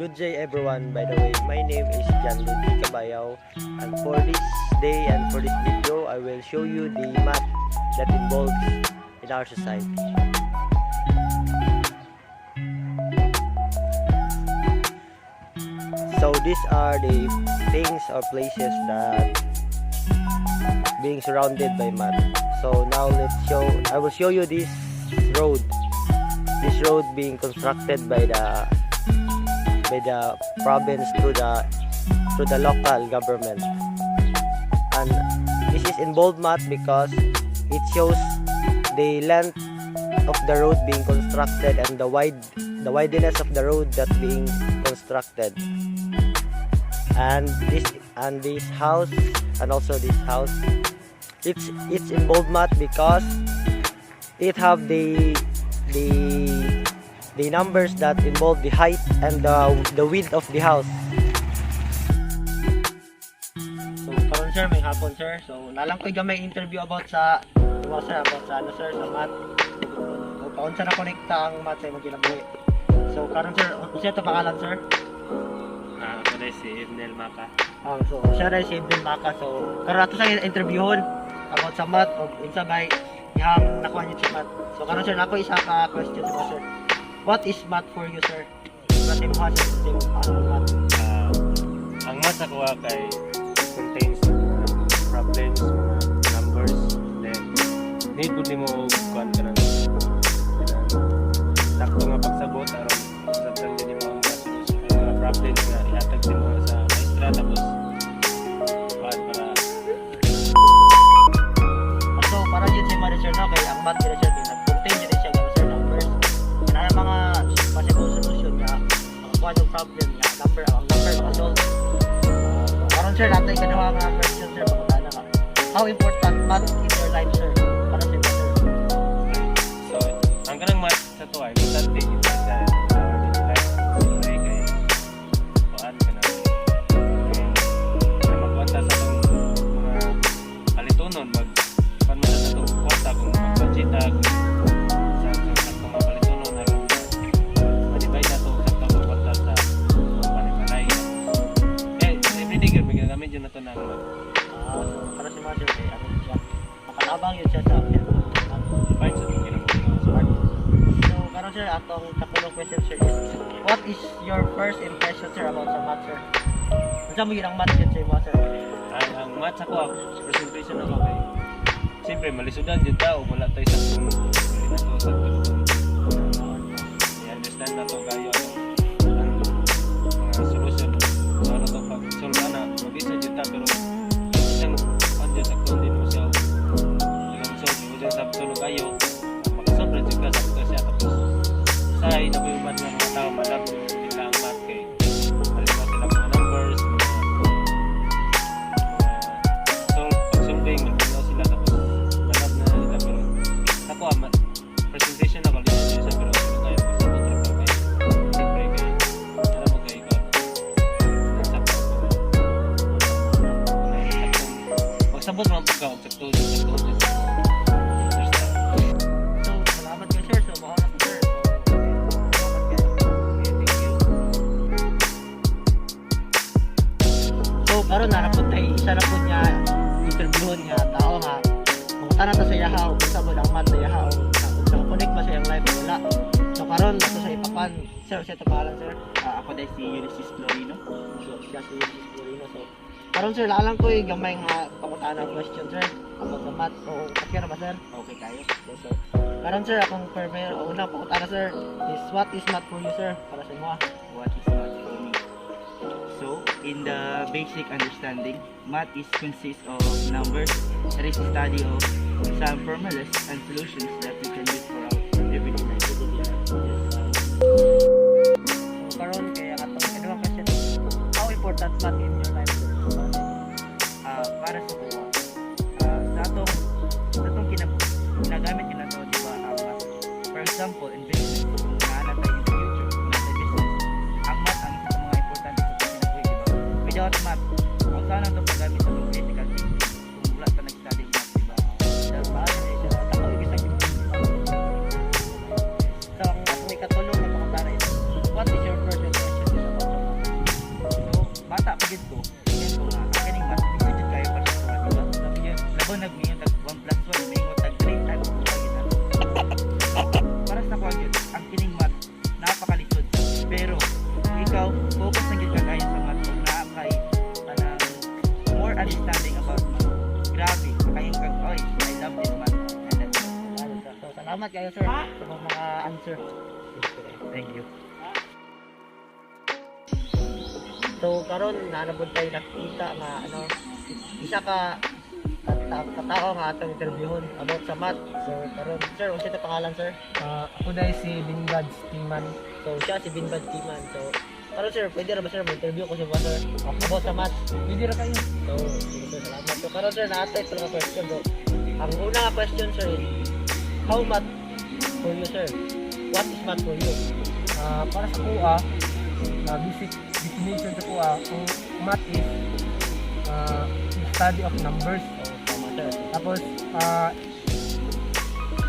Good day everyone. By the way, my name is John Ludwig Cabayao, and for this day and for this video, I will show you the math that involves in our society. So these are the things or places that being surrounded by math. So now I will show you this road. This road being constructed by the province through the local government, and this is in bold math because it shows the length of the road being constructed and the wideness of the road that being constructed, and this house and also this house, it's in bold math because it have the numbers that involve the height and the width of the house. So karon sir, may hapon sir. So nalang ko gamay interview about sa sir, about sa sir, sa math. So paunsa na konekta ang math sa imong kinabuhi. So karon sir, unsa to pangalan sir? Ako na si Ibnel Maka. So siya rin si Ibnel Maka. So karon ato sa interviewon about sa math o unsa bay yang nakuha niyo sa math. So karon sir, nako isa ka question sa sir. What is math for you, sir? Kasi mo kasi math. Ang math ako kay contains problems, numbers, then need po nimo kuan ka nang sakto nga pagsabot aron sabtan din mo ang mga problems nga ihatag din mo sa maestra tapos kuan para so para yun si manager na kay ang math manager din contain din siya ng sir numbers na mga possible solution nga makakuha ng problem nga ang number makasolve. So karon sir, natay kaduha nga question sir, pagkatana ka. How important math in your life sir? Para sa sir. so ang kanang math sa to ay importante in our daily life kay kuan ka na magkwanta sa itong mga palitunon kuan mo sa itong kwarta kung magbudget Para si manager kay ano siya, makalabang yun siya sa fine sa tingin ng smart. So karon sir, atong kapulong question sir is, what is your first impression sir about sa math sir? Unsa mo yun ang math yun sir mo sir? ang math ako presentation ako kay siyempre malisudan jud ta o wala tay sa i-understand na to kayo ang mga solution para to pag solve na mag-isa jud ta pero isang budget sa kundi mo siya ilang solve mo din sa tulog kayo makasolve jud ka sa siya tapos say na may man nga mga tao malam nila ang math kay malimat sila mga numbers solving magkano sila tapos malab na nila pero ako presentation ako linis siya pero ano tayo pasabot rin pa kayo siyempre kayo alam mo kayo magsabot naman po ka magsabot So salamat kayo sir, so mauna po sir. So salamat kayo. Okay, thank you. So karon na po tayo isa na po niya interviewon nga tao nga kung tanan ta sa yaha o kung sa ang math sa yaha o kung connect ba sa iyang life o wala. So karon ato sa ipapan sir, sa ito pangalan sir. Ako dahil si Ulysses Florino. So siya si Florino. So karon sir, lalang ko yung gamay nga pangutana question sir about sa math o kakira ba sir? Okay kayo. So karon sir, akong primary o unang pangutana sir is, what is math for you sir? Para sa inyo. What is math for me? So, in the basic understanding, math is consists of numbers. It is a study of some formulas and solutions that we can use for our everyday life. So karon kaya katong kaduhang question, how important math in your life sir? Para sa buwa, sa atong ginagamit yun na ito, di ba, ang math. For example, in business, kung nahanap tayo in the future, kung nasa business, ang math ang isa sa mga importante sa kinabuhi, di ba? Without math, kung saan ang ito paggamit sa mga critical thinking, kung wala ka nag-study math, di ba? Sir, paano siya? Ako ibig sabihin. So ang akong ikatulong na pangutana is, what is your first impression about Salamat kayo sir sa mga answer. Thank you. So karon nanabod tayo nakita nga isa ka katao nga atong interviewon about sa math. So karon sir, unsa ta pangalan sir? Ako dahil si Bingad Timan. So siya si Binbad Timan. So karon sir, pwede ra ba sir mag-interview ko siya sir about sa math? Pwede ra kayo. So sige sir, salamat. So karon sir, naatay sa mga question bro. Ang una nga question sir is how math for you sir? What is math for you? Para sa kuha, basic definition sa kuha, kung math is study of numbers. So tama sir. Tapos,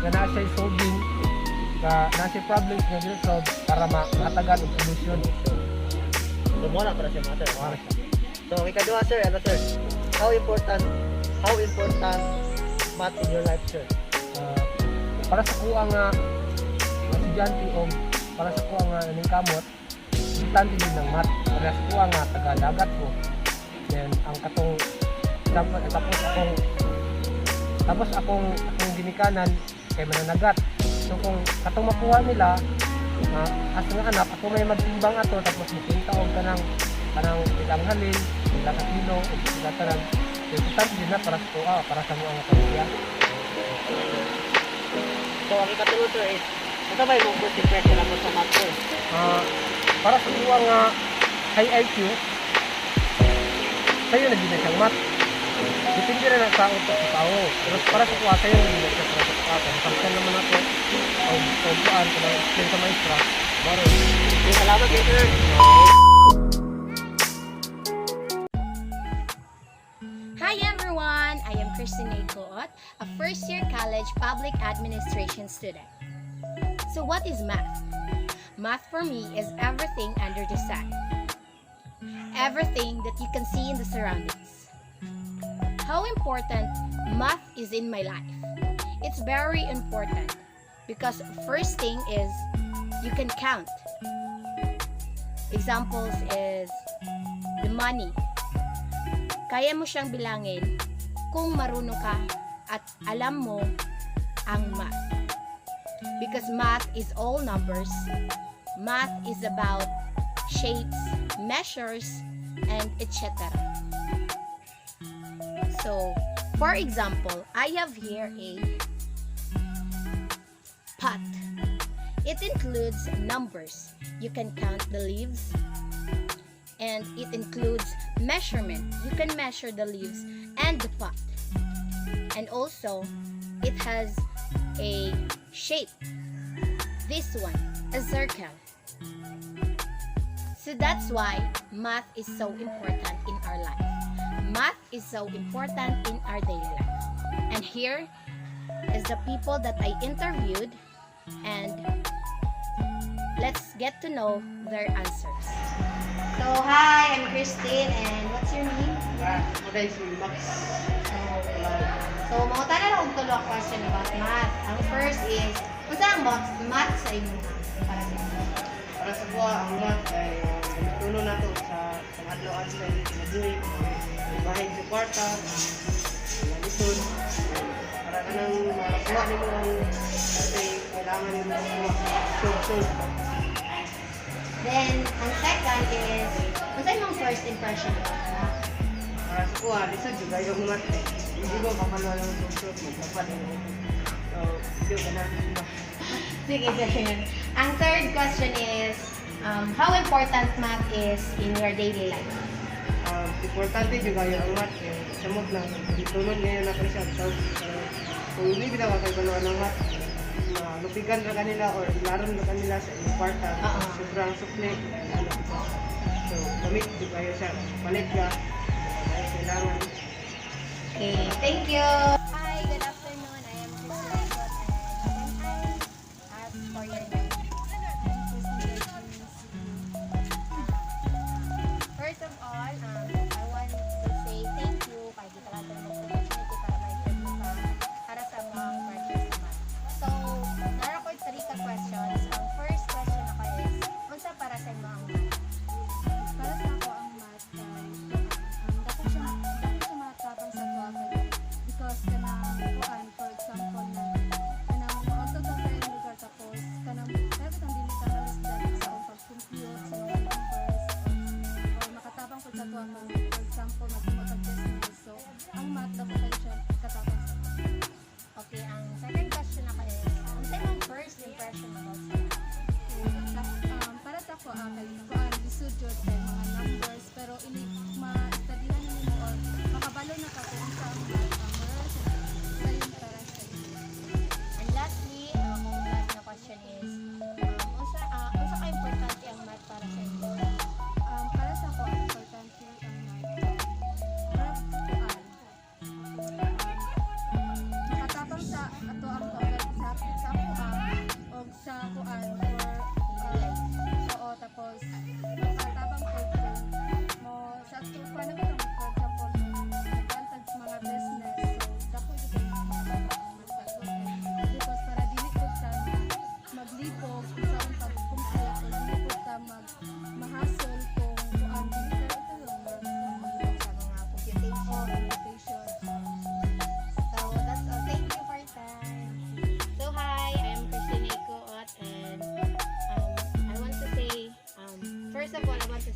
na siya solving, na siya problems na resolve para matagan ang solution. So mo na para siya mga sir. Para siya. So ikaduha sir, ano sir? How important math in your life sir? Para sa kuha nga estudyante o para sa kuha nga kamot, importante din ng math. Para sa kuha nga taga-dagat ko. Then ang katong tapos akong ginikanan kay mananagat. So kung katong makuha nila as nga anak ako may magtimbang ato tapos mukinta og kanang ilang halin, ilang kilo, ilang tanang. So importante din na para sa kuha, para sa mga pamilya. So ang ikatulog sir is ano ba yung first impression about sa math sir? Para sa kuha nga high IQ, sa'yo na din siyang math. Depende rin sa utak sa tao. Pero para sa kuha, sa'yo na din siya para sa kuha. Kung samsan naman ako, o buwan, kung explain sa maestra, baro. So, salamat kayo sir. Hi everyone! I am Christine Ecoot, a first-year college public administration student. So what is math? Math for me is everything under the sun. Everything that you can see in the surroundings. How important math is in my life? It's very important because first thing is you can count. Examples is the money. Kaya mo siyang bilangin kung marunong ka at alam mo ang math. Because math is all numbers. Math is about shapes, measures, and etc. So, for example, I have here a pot. It includes numbers. You can count the leaves, and it includes measurement. You can measure the leaves and the pot. And also, it has a shape. This one, a circle. So that's why math is so important in our life. Math is so important in our daily life. And here is the people that I interviewed, and let's get to know their answers. So hi, I'm Christine, and what's your name? Maday si Max. So mga tanan akong tulo question about math. Ang first is, kung saan ang math sa inyo? Para sa inyo? Para sa buha, ang math ay tulo na to sa adlaw sa nabuhi. Bahay sa kwarta, nalitod. Para ka nang makakuha nimo ang kailangan nimo solve. Then, ang second is, kung saan yung first impression about math? Para sa buha, lisod juga yung math. Hindi ko kapalwa lang solve. Magdapat nimo. So, hindi ko na. Sige, sige. Ang third question is, how important math is in your daily life? Importante juga yung math. Samot lang. Tulad ngayon na siya. So, kung hindi kita kakaibaluan ng math, lupigan na kanila or ilaron na kanila sa inyong kwarta. Sobrang sukli. So, gamit juga yun siya. Palit ka. Kailangan. Okay, thank you. Hi, good afternoon. I am Christine Egot, and can I ask for your name? First of all, I want to say thank you kay di talaga ng opportunity para ma-interview ka para sa mga questions naman. So, naroon ko 3 ka questions. Ang first question ako is, unsa para sa mga math? Para sa ako ang math, dapat siya matabang sa tuwa because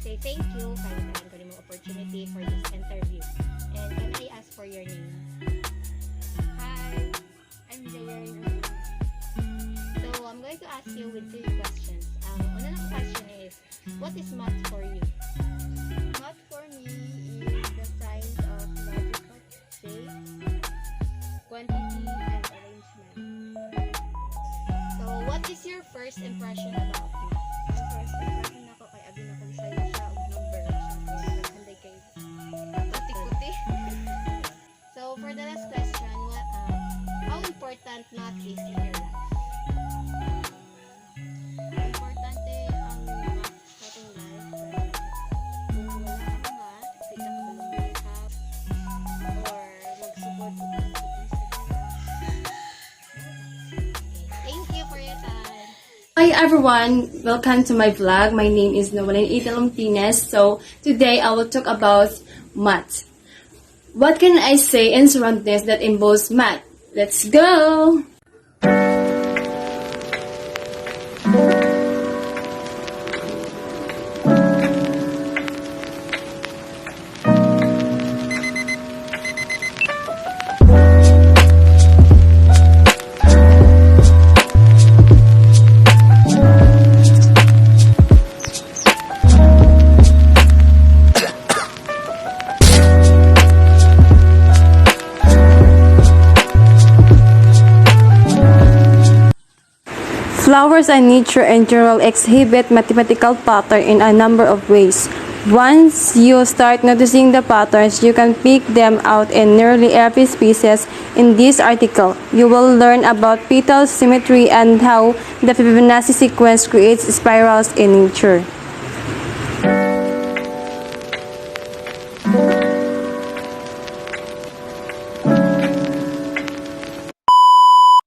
say thank you kay nagkaroon ko ng opportunity for this interview. And can I ask for your name? Hi, I'm Jayari. So I'm going to ask you with two questions. Una ng question is, what is math for you? Math for me is the science of logical shapes, quantity, and arrangement. So what is your first impression about math? Ang first impression ako kay abi na kung sayo siya og number siya kung handay kay kuti-kuti. So for the last question, how important math is in your life? Importante ang math sa ating life kaya kung wala ang math, di ka makeup or mag-support sa Thank you for your time. Hi everyone, welcome to my vlog. My name is Noelyn Italomtines. So today I will talk about math. What can I say in surroundings that involves math? Let's go! Flowers and nature in general exhibit mathematical pattern in a number of ways. Once you start noticing the patterns, you can pick them out in nearly every species in this article. You will learn about petal symmetry and how the Fibonacci sequence creates spirals in nature.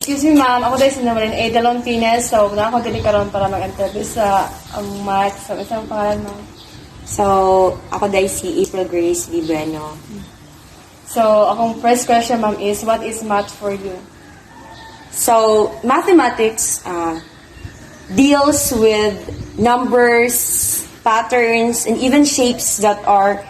Excuse me ma'am, ako dahil sinamalin Adalon Pines. So, na ako dili karon para mag-interview sa math. So, isang pangalan mo? So, ako dahil si April Grace Di Bueno. So, akong first question ma'am is, what is math for you? So, mathematics deals with numbers, patterns, and even shapes that are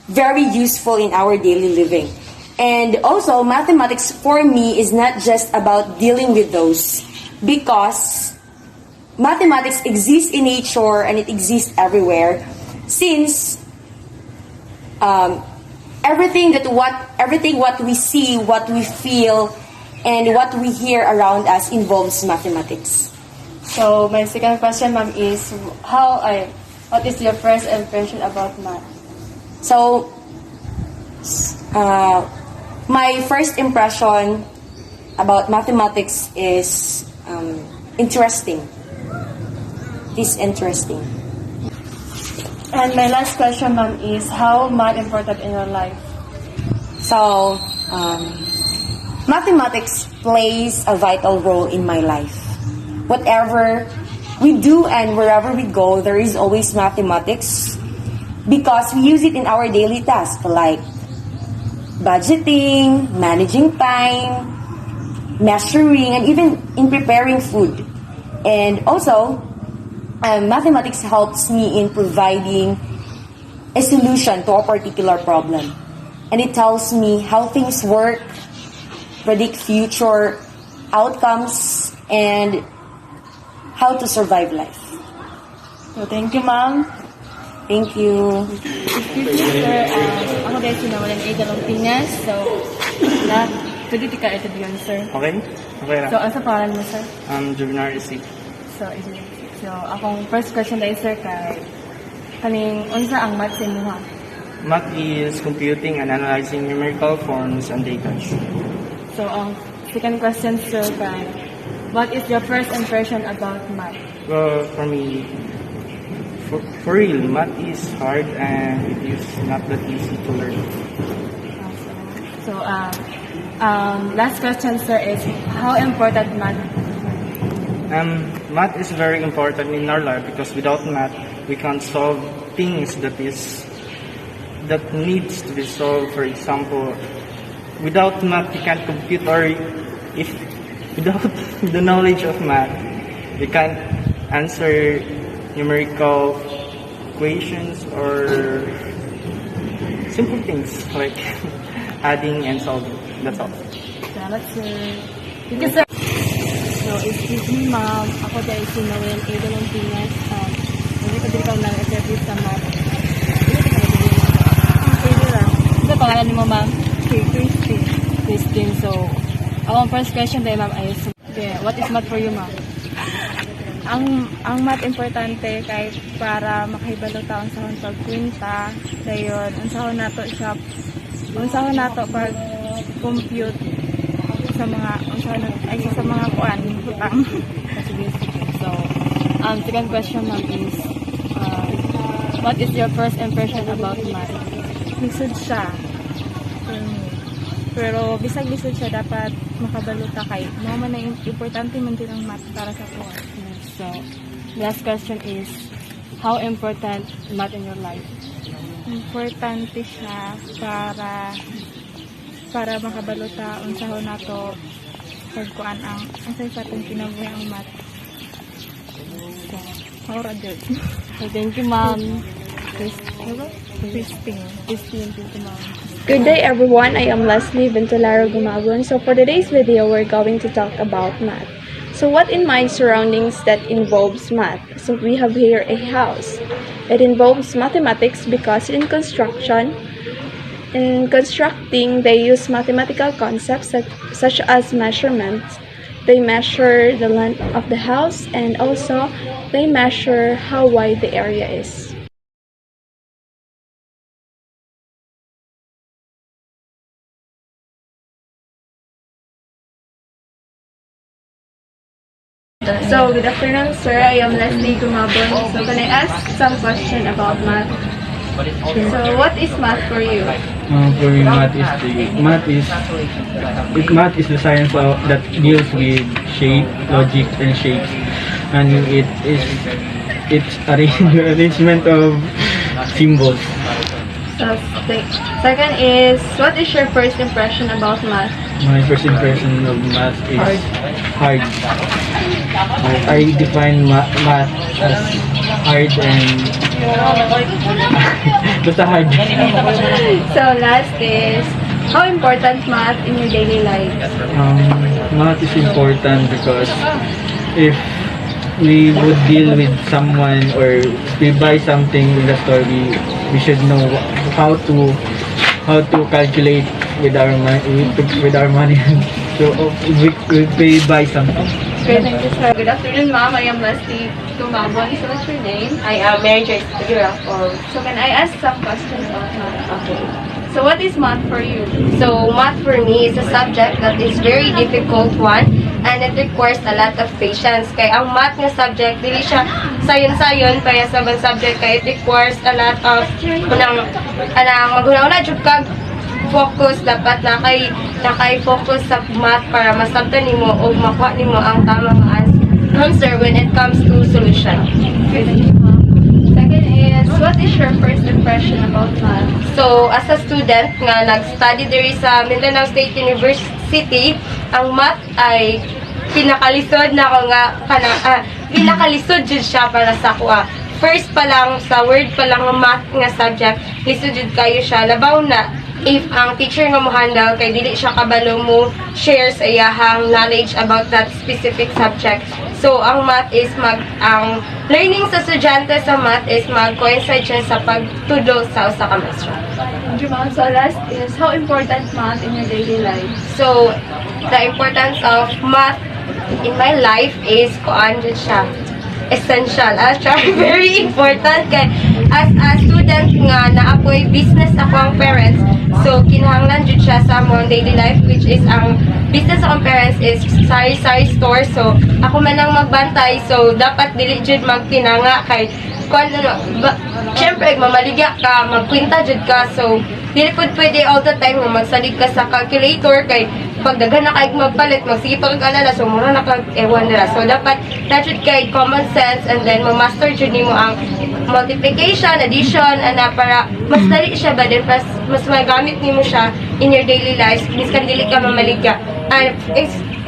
very useful in our daily living. And also, mathematics for me is not just about dealing with those, because mathematics exists in nature and it exists everywhere. Since everything what we see, what we feel, and what we hear around us involves mathematics. So, my second question ma'am is, what is your first impression about math? So, my first impression about mathematics is interesting. It is interesting. And my last question ma'am is, how math important in your life? So, mathematics plays a vital role in my life. Whatever we do and wherever we go, there is always mathematics because we use it in our daily tasks like budgeting, managing time, measuring, and even in preparing food. And also, mathematics helps me in providing a solution to a particular problem. And it tells me how things work, predict future outcomes, and how to survive life. So, thank you ma'am. Thank you. Excuse me sir, ako dahil sinamalin Adalon Pines. So, pwede di ka interview sir. Okay? Okay ra. So, ano sa pangalan mo sir? Juvenile Isik. So, akong first question dahil sir kay kaning unsa ang math sa imuha? Math is computing and analyzing numerical forms and data. So, ang second question sir kay what is your first impression about math? Well, for me, for real, math is hard and it is not that easy to learn. So, last question sir is how important math? Math is very important in our life because without math, we can't solve things that needs to be solved. For example, without math, you can't compute, or if without the knowledge of math, you can't answer numerical equations or simple things like adding and solving. That's all. Salamat, sir. Thank you, sir. So, excuse me, ma'am. Ako dahil si Noel A. Valentinez. Hindi ko din ikaw na-interview sa math. Pwede lang. Ano pangalan mo, ma'am? Christine. Christine. So, ang first question tayo, ma'am, is, what is math for you, ma'am? Ang math importante kahit para makahibalo taon sa pagkwinta dayon unsahon nato pag compute sa mga sa mga kuan utang. So, second question, ma'am, is, what is your first impression about math? Lisod siya for me. Pero bisag lisod siya dapat makabalo ta kay mao man na importante man din ang math para sa kuan. So, last question is, how important math in your life? Importante siya para makabalo ta unsahon nato pagkuan ang unsay sa atong kinabuhi ang math. So, maura jud. So, thank you, ma'am. Christine, thank you, ma'am. Good day everyone, I am Leslie Ventolaro Gumagon. So for today's video, we're going to talk about math. So what in my surroundings that involves math? So we have here a house. It involves mathematics because in constructing, they use mathematical concepts such as measurements. They measure the length of the house and also they measure how wide the area is. So, good afternoon, sir. I am Leslie Gumabon. So, can I ask some question about math? So, what is math for you? For me, math is the science that deals with shape, logic, and shapes, and it's arrangement of symbols. So, second is, what is your first impression about math? My first impression of math is hard. I define math as hard and basta hard. So, last is, how important math in your daily life? Math is important because if we would deal with someone or we buy something in the store, we should know how to calculate with our money. So we buy something. Great, thank you, sir. Good afternoon, ma'am. I am Leslie Tumabon. So, what's your name? I am Mary Joyce Figueroa. So, can I ask some questions about math? Okay. So, what is math for you? So, math for me is a subject that is very difficult one and it requires a lot of patience. Kaya ang math nga subject, dili siya sayon-sayon kaya sa bang subject kaya it requires a lot of maghuna-una jud kag focus, dapat nakay-focus sa math para masabtan nimo o makuha nimo ang tamang answer when it comes to solution. Okay, thank you, ma'am. Second is, what is your first impression about math? So, as a student nga nag-study diri sa Mindanao State University, ang math ay pinakalisod na ko nga pinakalisod jud siya para sa kuha. First pa lang, sa word pa lang ng math nga subject, lisod jud kayo siya. Labaw na, if ang teacher nga mo handle, kay dili siya kabalo mo share sa iyahang knowledge about that specific subject. So, ang math is ang learning sa estudyante sa math is mag-coincide siya sa pagtudlo sa usa ka maestro. Thank you, ma'am. So, last is, how important math in your daily life? So, the importance of math in my life is kuan jud siya. Essential. Very important kay as a student nga naapoy business ako ang parents. So, kinahanglan jud siya sa among daily life which is ang business akong parents is sari-sari store. So, ako man ang magbantay. So, dapat dili jud magtinanga kay kung syempre, mamaligya ka, magkwinta jud ka. So, dili pud pwede all the time nga magsalig ka sa calculator kay pag daghan na kay magpalit, magsige pa kag alala, so mura na kag ewan nila. So, dapat jud kay common sense and then ma-master jud nimo ang multiplication, addition, ana para mas dali siya ba din mas magamit nimo siya in your daily life miskan dili ka mamaligya. And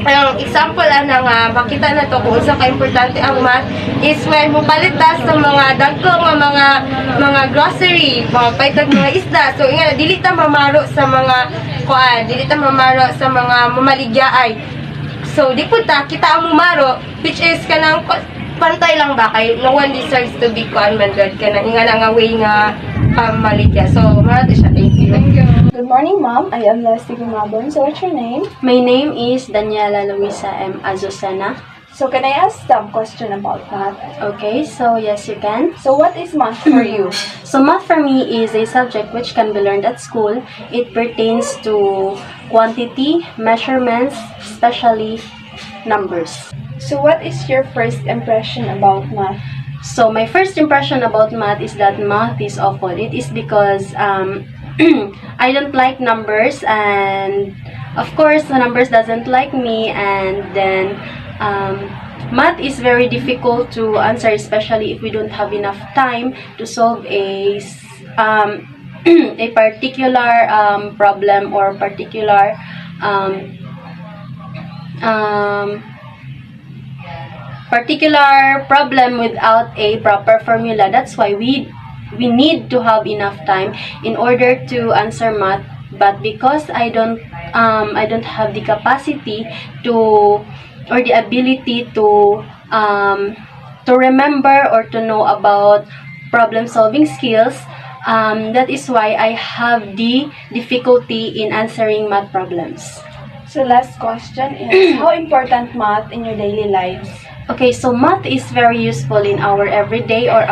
ang example ana nga makita na to kung unsa ka importante ang math is when mupalit ta sa mga dagko nga mga grocery, mga paitag mga isda. So inga dili ta mamaro sa mga kuan, dili ta mamaro sa mga mamaligyaay. So di pud ta kita ang mumaro which is kanang pantay lang ba kay no one deserves to be kuan man God kanang inga na nga way nga pamaligya. So mara siya. Thank you. Good morning, Mom. I am Leslie Gumabon. So, what's your name? My name is Daniela Luisa M. Azucena. So, can I ask some question about math? Okay, so yes, you can. So, what is math for you? So math for me is a subject which can be learned at school. It pertains to quantity, measurements, especially numbers. So, what is your first impression about math? So my first impression about math is that math is awful. It is because I don't like numbers, and of course the numbers doesn't like me, and then math is very difficult to answer, especially if we don't have enough time to solve a particular problem or particular problem without a proper formula. That's why we need to have enough time in order to answer math. But because I don't have the capacity to or the ability to remember or to know about problem solving skills, that is why I have the difficulty in answering math problems. So, last question is, how important math in your daily lives? Okay, so math is very useful in our everyday or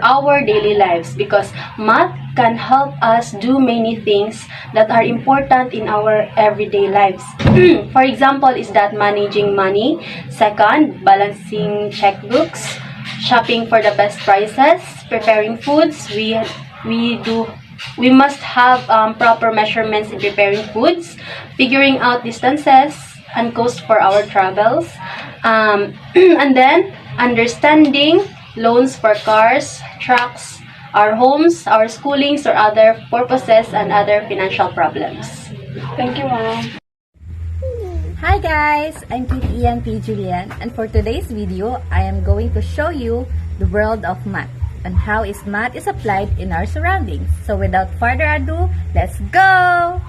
our daily lives because math can help us do many things that are important in our everyday lives. For example, is that managing money. Second, balancing checkbooks, shopping for the best prices, preparing foods. We must have proper measurements in preparing foods, figuring out distances and cost for our travels, and then understanding loans for cars, trucks, our homes, our schoolings, or other purposes and other financial problems. Thank you, Mom. Hi guys, I'm Kit Ian P. Julian, and for today's video, I am going to show you the world of math and how math is applied in our surroundings. So without further ado, let's go!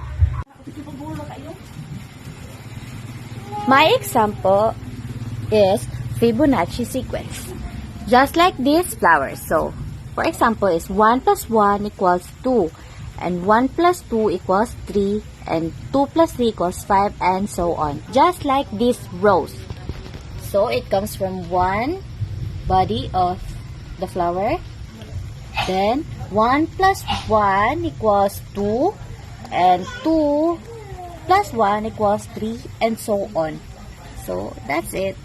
My example is Fibonacci sequence. Just like these flowers. So, for example, is 1 plus 1 equals 2, and 1 plus 2 equals 3, and 2 plus 3 equals 5, and so on. Just like these rows. So, it comes from one body of the flower. Then, 1 plus 1 equals 2, and 2 plus 1 equals 3, and so on. So, that's it.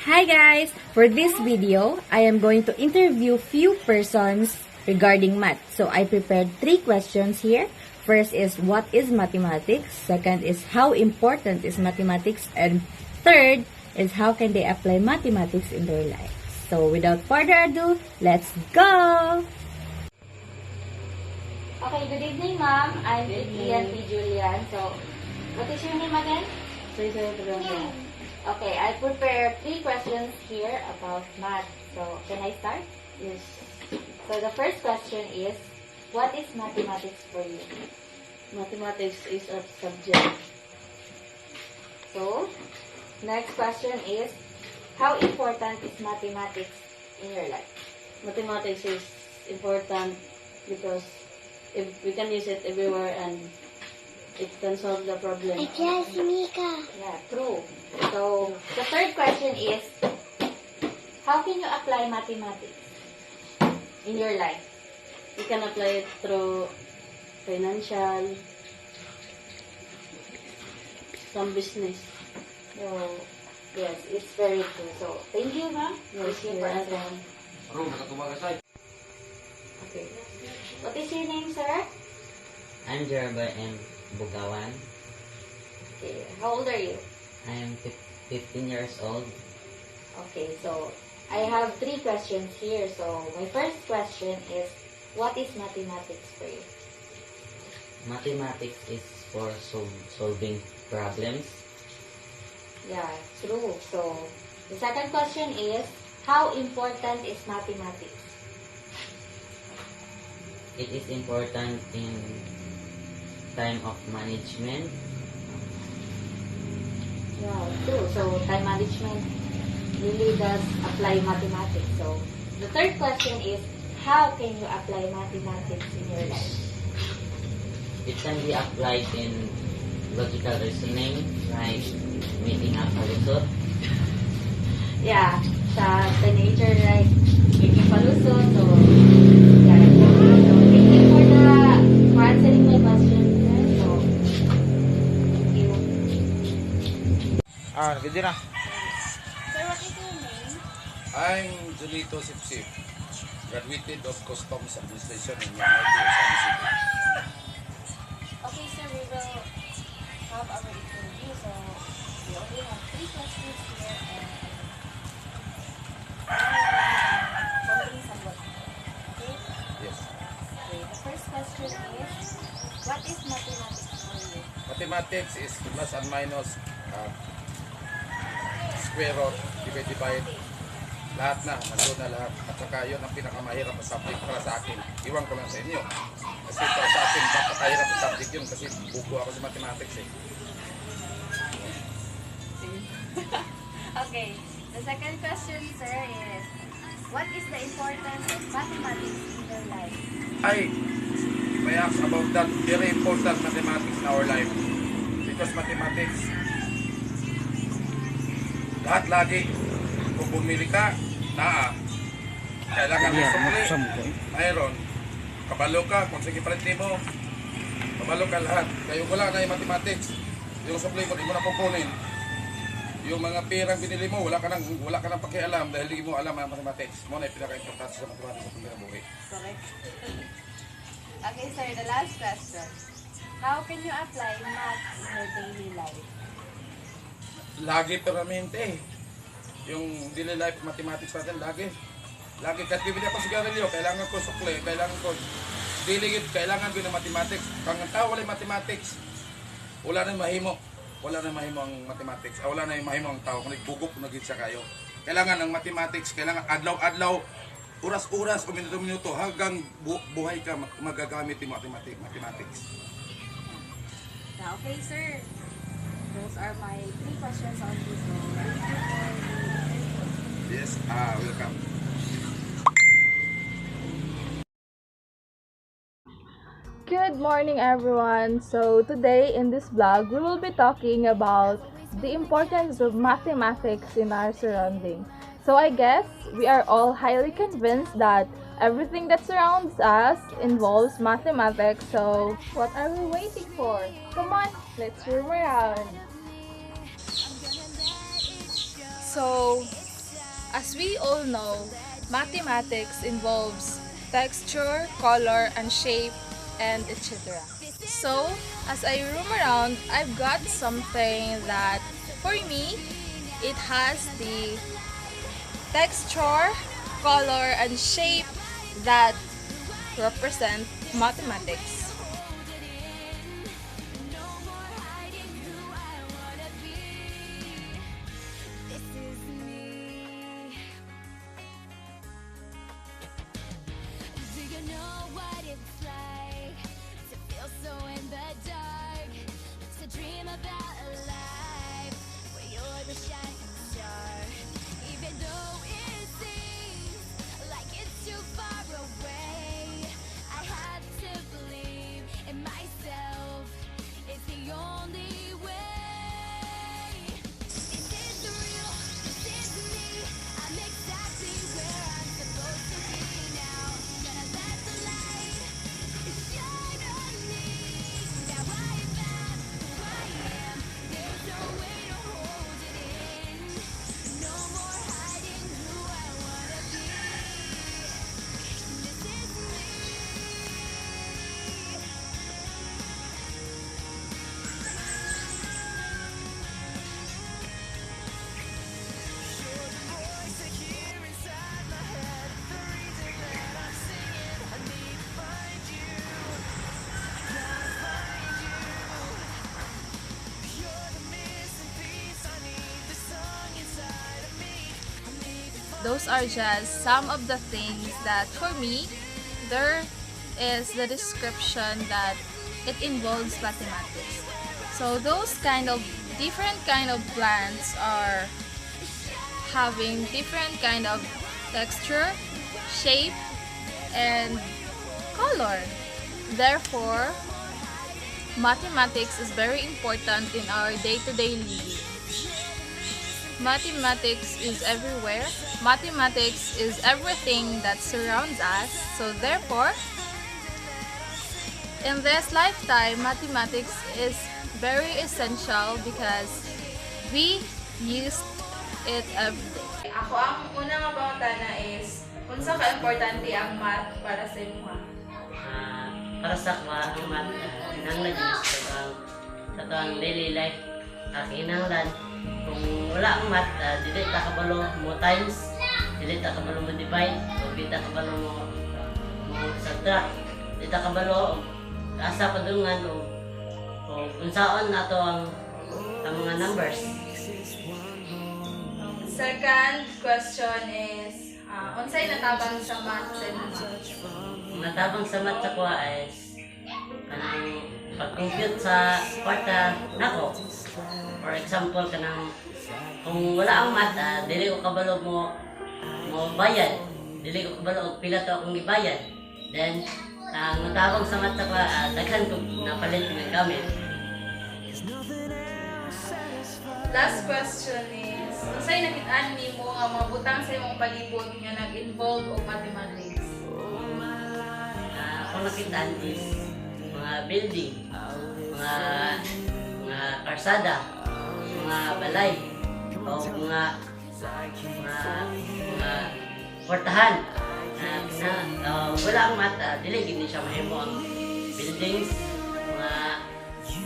Hi guys! For this video, I am going to interview few persons regarding math. So, I prepared 3 questions here. First is, what is mathematics? Second is, how important is mathematics? And third is, how can they apply mathematics in their life? So, without further ado, let's go! Okay, good evening, ma'am. I'm Ian P. Julian. So, what is your name again? Okay, I prepared 3 questions here about math. So, can I start? Yes. So, the first question is, what is mathematics for you? Mathematics is a subject. So, next question is, how important is mathematics in your life? Mathematics is important because if we can use it everywhere and it can solve the problem. Yeah, true. So, the third question is, how can you apply mathematics in your life? We can apply it through financial, some business. So, yes, it's very true. So, thank you, ma'am. Yes, Thank you you're for welcome. answering. Okay. What is your name, sir? I'm Jerba M. Bugawan. Okay. How old are you? I am 15 years old. Okay, so I have 3 questions here. So, my first question is, what is mathematics for you? Mathematics is for solving problems. Yeah, true. So, the second question is, how important is mathematics? It is important in time of management. Yeah, true. So, time management really does apply mathematics. So, the third question is, how can you apply mathematics in your life? It can be applied in logical reasoning, like making up a result. Yeah, sa teenager, right? Making palusot. So, yeah. So, thank you for answering my question. So, thank you. Video na. Sir, what is your name? I'm Julito Sipsip, graduated of Customs Administration in MIT, San City. Okay, sir, we will have our interview. So, we only have 3 questions here and following somewhat. Okay? Yes. Okay, the first question is, what is mathematics for you? Mathematics is plus and minus, square root, divide. Lahat na, nandun na lahat. At saka yun ang pinakamahirap na subject para sa akin. Iwan ko lang sa inyo. Kasi para sa akin, napakahirap na subject yun kasi buko ako sa mathematics eh. Okay, the second question, sir, is, what is the importance of mathematics in your life? If I ask about that, very important mathematics in our life. Because mathematics, lahat lagi, kung bumili ka, kailangan ng sukli, mayroon, kabalo ka, kung sige palit mo, kabalo ka lahat. Kaya wala na yung mathematics, yung sukli ko, di mo na kukunin. Yung mga pirang binili mo, wala ka nang pakialam dahil hindi mo alam ang mathematics. Muna yung pinaka-importante sa mathematics sa pagkakabuhi. Correct. Okay, sir, the last question. How can you apply math in your daily life? Lagi permanente. Yung daily life mathematics natin, lagi. Kahit bibili ako sigarilyo, kailangan ko sukli, kailangan ko diligid, kailangan ko ng mathematics. Pag ang tao wala yung mathematics, wala na mahimo. Wala na mahimo ang mathematics. Wala na mahimo ang tao kung nagbugok, nagit siya kayo. Kailangan ng mathematics, kailangan adlaw-adlaw, oras-oras o minuto-minuto hanggang buhay ka magagamit yung mathematics. Okay, sir. Those are my 3 questions on this. So, thank you for the input. Yes, welcome. Good morning, everyone. So today in this vlog, we will be talking about the importance of mathematics in our surrounding. So I guess we are all highly convinced that everything that surrounds us involves mathematics. So what are we waiting for? Come on, let's roam around. So, as we all know, mathematics involves texture, color, and shape, and etc. So, as I roam around, I've got something that, for me, it has the texture, color, and shape that represent mathematics. Even though it seems like it's too far away, I have to believe. those are just some of the things that for me, there is the description that it involves mathematics. So those different kind of plants are having different kind of texture, shape, and color. Therefore, mathematics is very important in our day-to-day living. Mathematics is everywhere. Mathematics is everything that surrounds us. So therefore, in this lifetime, mathematics is very essential because we use it every day. Ako ang una nga pangutana is unsa ka importante ang math para sa imong? Para sa kwa, ang math, kinahanglan yun sa ang daily life. Kinahanglan, kung wala ang math, dili ta kabalo mo times, dili ta kabalo mo divide, o di ta kabalo mo subtract, dili ta kabalo asa padulungan o kung saan nato ang mga numbers. Second question is, unsay natabang sa math sa imong? Natabang sa math sa kuha is kanang pag-compute sa kwarta nako. For example, kanang kung wala ang math, dili ko kabalo mo bayad. Dili ko kabalo og pila to akong gibayad. Then ang natabang sa math sa kuha, daghan ko napalit ng gamit. Last question is, unsay nakit-an nimo nga mga butang sa imong palibot nga nag-involve og mathematics? Ako nakitaan is mga building, mga karsada, mga balay, o mga portahan. Wala ang math, dili gini siya mahimo ang buildings, mga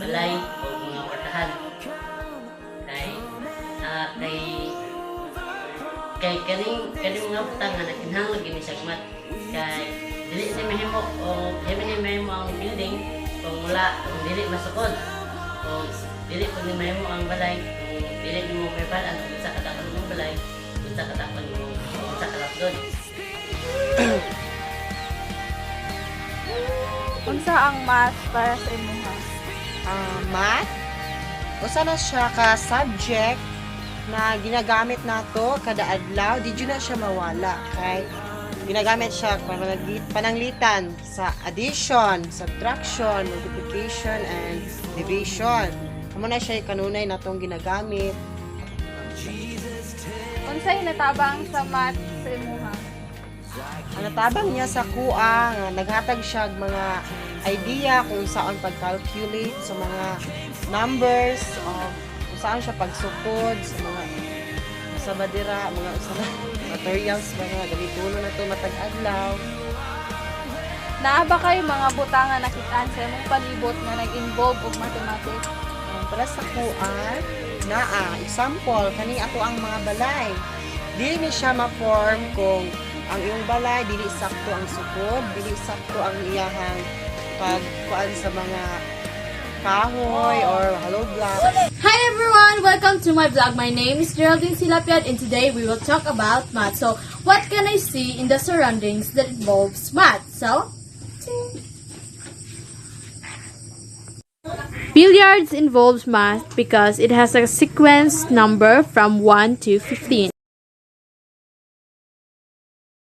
balay, o mga portahan. Kay kaning mga butang nga nakinahanglan gini siya math. Kay dili ni mahimo o mahimo ang building kung dili masukod. Kung dili ko ni mahimo ang balay, kung dili mo may balan kung sa kadapan mo balay, kung sa kadapan mo sa kalapdon. Unsa ang math para sa imong? Math? Usa na siya ka subject na ginagamit nato kada adlaw, di na siya mawala kay ginagamit siya pananglitan sa addition, subtraction, multiplication, and division. Amo na siya kanunay natong ginagamit. Unsay natabang sa math sa imong? Ang natabang niya sa kuha nga naghatag siya og mga idea kung saan pag-calculate sa mga numbers, kung saan siya pagsukod sa mga sabadira, mga materials, mga gamitulo na ito matag adlaw. Naa ba kayo mga butang nga nakitaan sa imong palibot nga nag-involve og mathematics? Para sa kuan, example, kani ako ang mga balay. Dili ni siya ma-form kung ang iyong balay, dili sakto ang sukod, dili sakto ang iyahang pagkuan sa mga kahoy or hollow blocks. Hi everyone! Welcome to my vlog. My name is Geraldine Silapiad and today we will talk about math. So, what can I see in the surroundings that involves math? So, billiards involves math because it has a sequence number from 1 to 15.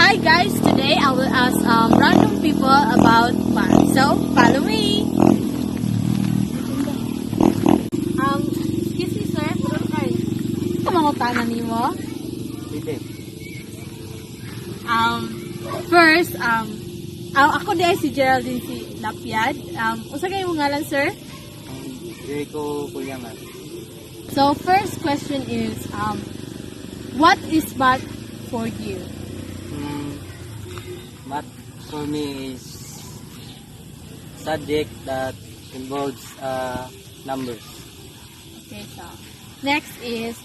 Hi guys, today I will ask random people about math. So, follow me! Excuse me sir, kamangutan ni mo? First, ako din si Geraldine si Lapiad. Usa kayo nga lang sir? Jericho Pulyaman. So, first question is, what is math for you? Math for me is subject that involves numbers. Okay, so next is,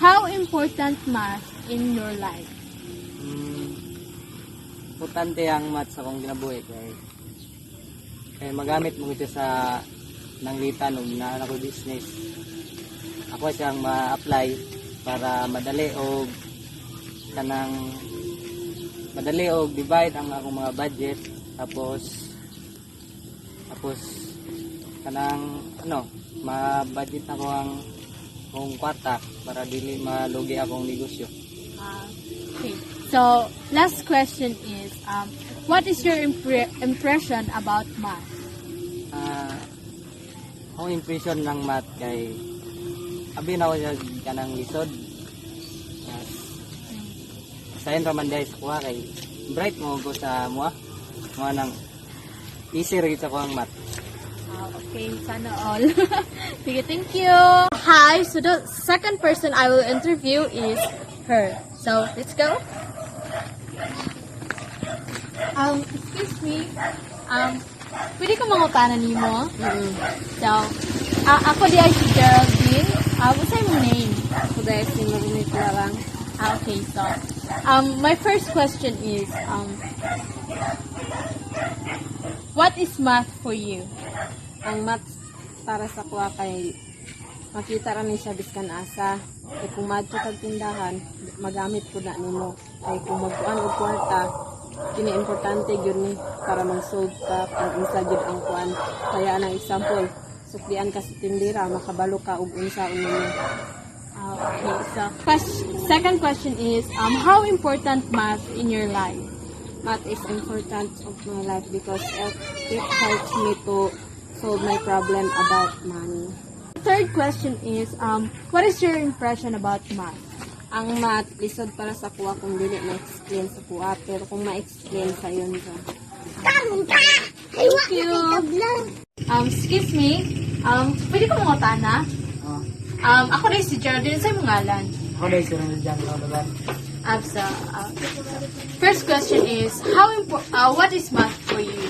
how important math in your life? Importante ang math sa akong ginabuhi kay magamit mo ito sa nanglitan o na ako business. Ako siyang ma-apply para madali o kanang madali og divide ang akong mga budget, tapos kanang ma-budget ako ang akong kwarta para dili malugi akong negosyo. Okay. So, last question is, what is your impression about math? Akong impression ng math kay abi na ko kanang lisod. Sayon raman dahil sa kuha kay bright mo ko sa mga nang easy rin sa kuha ang math. Okay, sana all. Sige, thank you. Hi, so the second person I will interview is her. So, let's go. Excuse me. Pwede ko mangutanan nimo? So, ako di ay si Geraldine. What's your name? Ako dahil si Marinit lang. Okay, so, my first question is, what is math for you? Ang math para sa kuha kay makita ra ni siya biskan asa. Kay kung madto kag tindahan, magamit ko na nimo. Kay kung magkuan og kwarta, kini importante gyud ni para mag-solve ka kung unsa gyud ang kuan. Kaya ang example, suklian ka sa tindera, makabalo ka og unsa nimo. Okay, so second question is, how important math in your life? Math is important of my life because it helps me to solve my problem about money. Third question is, what is your impression about math? Ang math, lisod para sa kuha kung dili ma-explain sa kuha, pero kung ma-explain sa yun ka. Thank you. Excuse me, pwede ko mangutana? Ako rin si Geraldine, sa'yo mong ngalan? Ako dahil si Ronald Jan. So, first question is, what is math for you?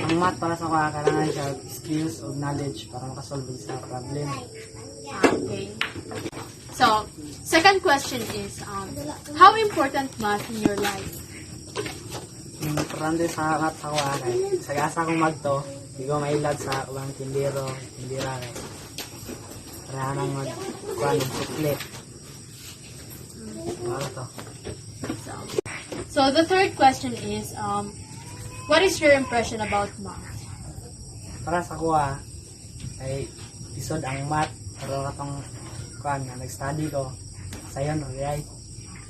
Ang math para sa kuha kailangan siya skills o knowledge para makasolve sa problem. Okay. So, second question is, how important math in your life? Importante sa math sa kuha kay sagasa akong magto, di ko mailad sa ubang tindera kay para nang magkuhan ng sukli. So, the third question is, what is your impression about math? Para sa kuha ay isod ang math pero katong kuhan nga nag-study ko sayon right.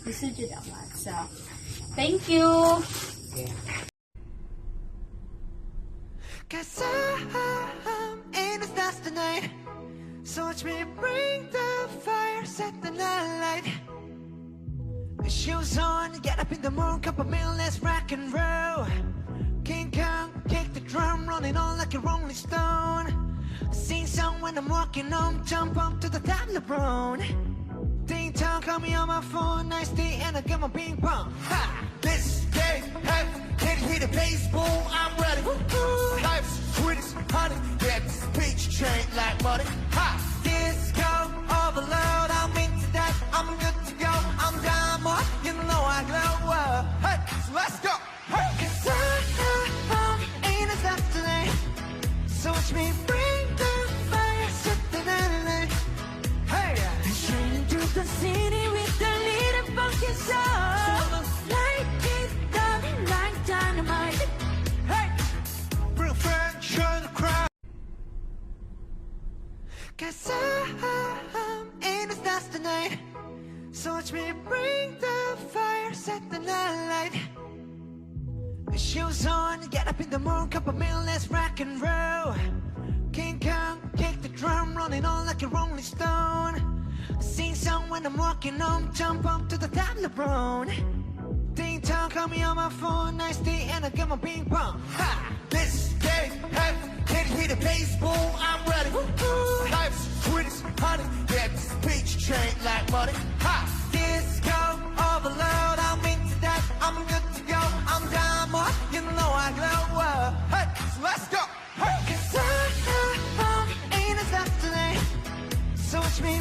Lisod yun ang math. So, thank you. Okay. Cause I'm in the stars tonight. So watch me bring the fire, set the night light. Shoes on, get up in the morning, cup of milk, let's rock and roll. King Kong, kick the drum, rolling on like a rolling stone. Sing song when I'm walking home, jump up to the top of the brown. Ding dong, call me on my phone, nice day, and I get my ping pong. Ha! This game, hey, can you hear the bass boom? I'm ready. Woo-hoo. Life's sweet as honey, get this beach train like money. Ha! Disco overload, I'm into that, I'm good to go. I'm diamond, you know I glow. Hey, so let's go. Hey, 'cause I'm in the dark tonight. So watch me bring the fire, set the night. Hey, straight into the city with a little funky soul. Light it up like dynamite. Hey, bring friend, show the crowd. 'Cause I'm in the stars tonight. So watch me bring the fire, set the night. Shoes on, get up in the morning, cup of milk, let's rock and roll. King Kong, kick the drum, rolling on like a rolling stone. Sing song when I'm walking home, jump up to the top of the brown. Ding dong, call me on my phone, nice day, and I get my ping pong. Ha! This game, hey, can you hear the bass boom? I'm ready. Woo-hoo. Life's sweet as honey, get this beach train like money. Ha! Disco overload, I'm into that, I'm good to go. I'm diamond, you know I glow. Hey, so let's go. Hey, 'cause I'm in the dark tonight. So watch me